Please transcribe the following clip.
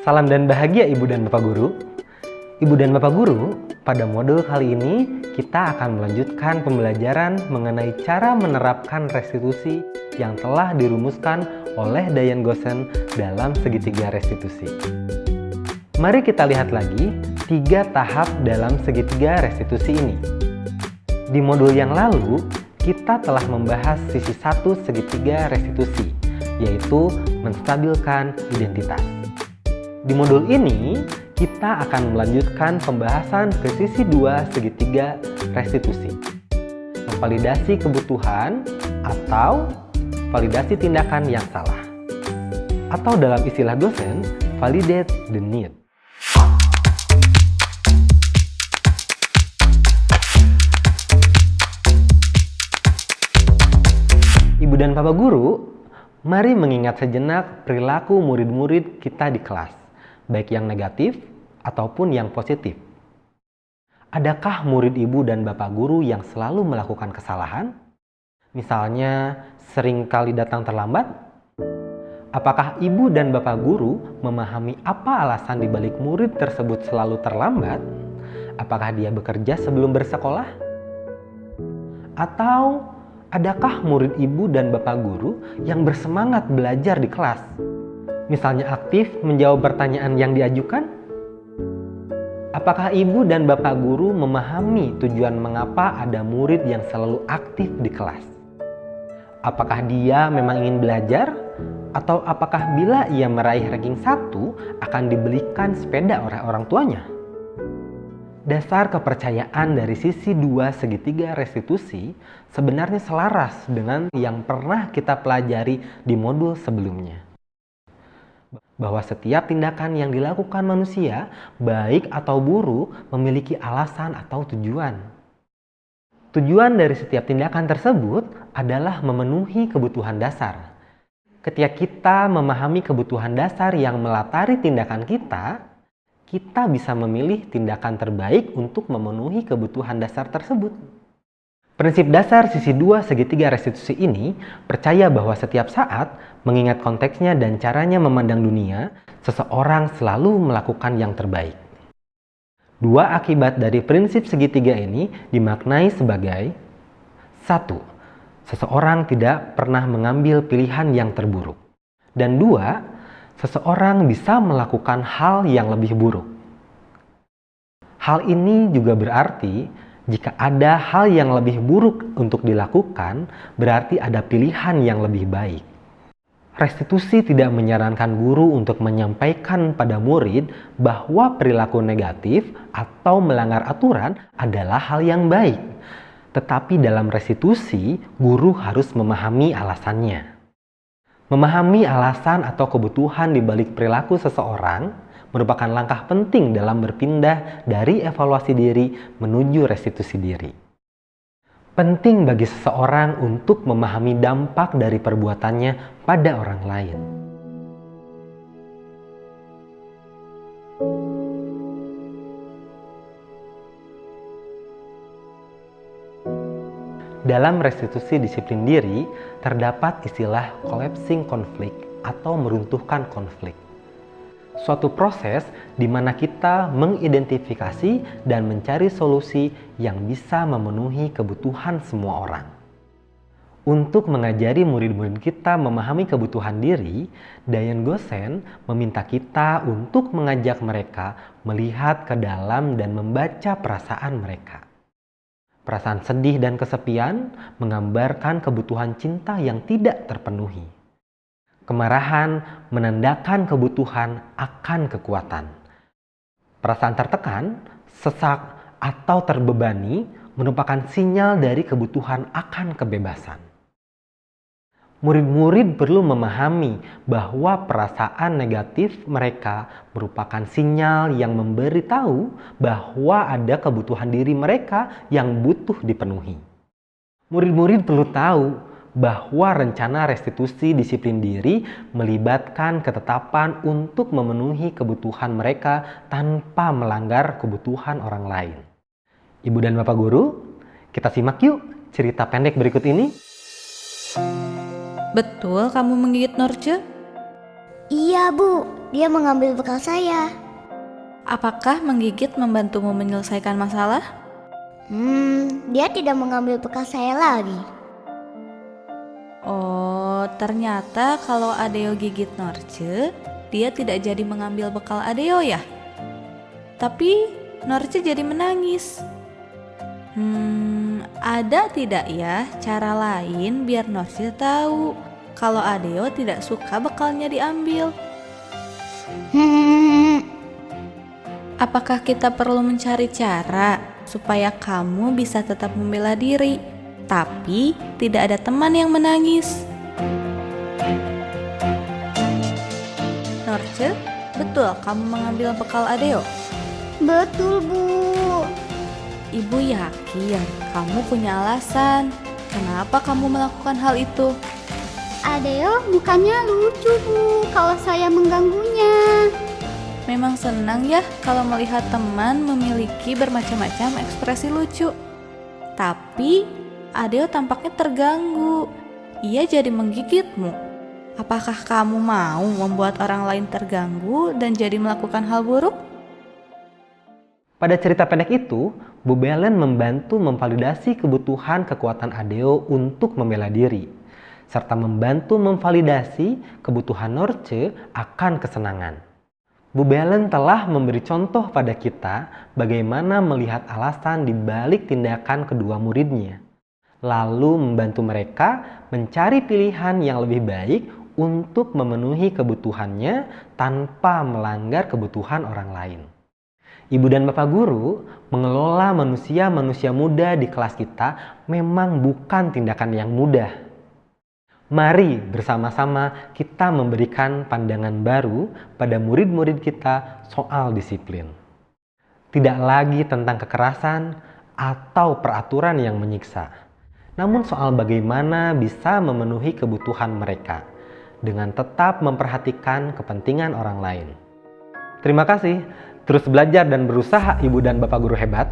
Salam dan bahagia Ibu dan Bapak Guru. Ibu dan Bapak Guru, pada modul kali ini kita akan melanjutkan pembelajaran mengenai cara menerapkan restitusi yang telah dirumuskan oleh Diane Goosen dalam segitiga restitusi. Mari kita lihat lagi 3 tahap dalam segitiga restitusi ini. Di modul yang lalu, kita telah membahas sisi 1 segitiga restitusi, yaitu menstabilkan identitas. Di modul ini, kita akan melanjutkan pembahasan ke sisi 2 segitiga restitusi. Memvalidasi kebutuhan atau validasi tindakan yang salah. Atau dalam istilah dosen, validate the need. Ibu dan Bapak Guru, mari mengingat sejenak perilaku murid-murid kita di kelas, baik yang negatif ataupun yang positif. Adakah murid Ibu dan Bapak Guru yang selalu melakukan kesalahan? Misalnya, sering kali datang terlambat? Apakah Ibu dan Bapak Guru memahami apa alasan dibalik murid tersebut selalu terlambat? Apakah dia bekerja sebelum bersekolah? Atau adakah murid Ibu dan Bapak Guru yang bersemangat belajar di kelas? Misalnya aktif menjawab pertanyaan yang diajukan? Apakah Ibu dan Bapak Guru memahami tujuan mengapa ada murid yang selalu aktif di kelas? Apakah dia memang ingin belajar? Atau apakah bila ia meraih ranking 1 akan dibelikan sepeda oleh orang tuanya? Dasar kepercayaan dari sisi 2 segitiga restitusi sebenarnya selaras dengan yang pernah kita pelajari di modul sebelumnya. Bahwa setiap tindakan yang dilakukan manusia, baik atau buruk, memiliki alasan atau tujuan. Tujuan dari setiap tindakan tersebut adalah memenuhi kebutuhan dasar. Ketika kita memahami kebutuhan dasar yang melatari tindakan kita bisa memilih tindakan terbaik untuk memenuhi kebutuhan dasar tersebut. Prinsip dasar sisi 2 segitiga restitusi ini percaya bahwa setiap saat, mengingat konteksnya dan caranya memandang dunia, seseorang selalu melakukan yang terbaik. 2 akibat dari prinsip segitiga ini dimaknai sebagai 1. Seseorang tidak pernah mengambil pilihan yang terburuk. Dan 2. Seseorang bisa melakukan hal yang lebih buruk. Hal ini juga berarti jika ada hal yang lebih buruk untuk dilakukan, berarti ada pilihan yang lebih baik. Restitusi tidak menyarankan guru untuk menyampaikan pada murid bahwa perilaku negatif atau melanggar aturan adalah hal yang baik. Tetapi dalam restitusi, guru harus memahami alasannya. Memahami alasan atau kebutuhan di balik perilaku seseorang merupakan langkah penting dalam berpindah dari evaluasi diri menuju restitusi diri. Penting bagi seseorang untuk memahami dampak dari perbuatannya pada orang lain. Dalam restitusi disiplin diri, terdapat istilah collapsing conflict atau meruntuhkan konflik. Suatu proses di mana kita mengidentifikasi dan mencari solusi yang bisa memenuhi kebutuhan semua orang. Untuk mengajari murid-murid kita memahami kebutuhan diri, Diane Goosen meminta kita untuk mengajak mereka melihat ke dalam dan membaca perasaan mereka. Perasaan sedih dan kesepian menggambarkan kebutuhan cinta yang tidak terpenuhi. Kemarahan menandakan kebutuhan akan kekuatan. Perasaan tertekan, sesak, atau terbebani merupakan sinyal dari kebutuhan akan kebebasan. Murid-murid perlu memahami bahwa perasaan negatif mereka merupakan sinyal yang memberitahu bahwa ada kebutuhan diri mereka yang butuh dipenuhi. Murid-murid perlu tahu bahwa rencana restitusi disiplin diri melibatkan ketetapan untuk memenuhi kebutuhan mereka tanpa melanggar kebutuhan orang lain. Ibu dan Bapak Guru, kita simak yuk cerita pendek berikut ini. Betul kamu menggigit Norce? Iya Bu, dia mengambil bekal saya. Apakah menggigit membantumu menyelesaikan masalah? Dia tidak mengambil bekal saya lagi. Oh, ternyata kalau Adeo gigit Norce, dia tidak jadi mengambil bekal Adeo ya? Tapi Norce jadi menangis. Ada tidak ya cara lain biar Norce tahu kalau Adeo tidak suka bekalnya diambil? Apakah kita perlu mencari cara supaya kamu bisa tetap membela diri, tapi tidak ada teman yang menangis? Norce, betul kamu mengambil bekal Adeo? Betul Bu. Ibu yakin kamu punya alasan kenapa kamu melakukan hal itu. Adeo bukannya lucu Bu kalau saya mengganggunya. Memang senang ya kalau melihat teman memiliki bermacam-macam ekspresi lucu. Tapi Adeo tampaknya terganggu. Ia jadi menggigitmu. Apakah kamu mau membuat orang lain terganggu dan jadi melakukan hal buruk? Pada cerita pendek itu, Bu Belen membantu memvalidasi kebutuhan kekuatan Adeo untuk membela diri, serta membantu memvalidasi kebutuhan Norce akan kesenangan. Bu Belen telah memberi contoh pada kita bagaimana melihat alasan di balik tindakan kedua muridnya, lalu membantu mereka mencari pilihan yang lebih baik untuk memenuhi kebutuhannya tanpa melanggar kebutuhan orang lain. Ibu dan Bapak Guru, mengelola manusia-manusia muda di kelas kita memang bukan tindakan yang mudah. Mari bersama-sama kita memberikan pandangan baru pada murid-murid kita soal disiplin. Tidak lagi tentang kekerasan atau peraturan yang menyiksa, namun soal bagaimana bisa memenuhi kebutuhan mereka dengan tetap memperhatikan kepentingan orang lain. Terima kasih, terus belajar dan berusaha Ibu dan Bapak Guru hebat.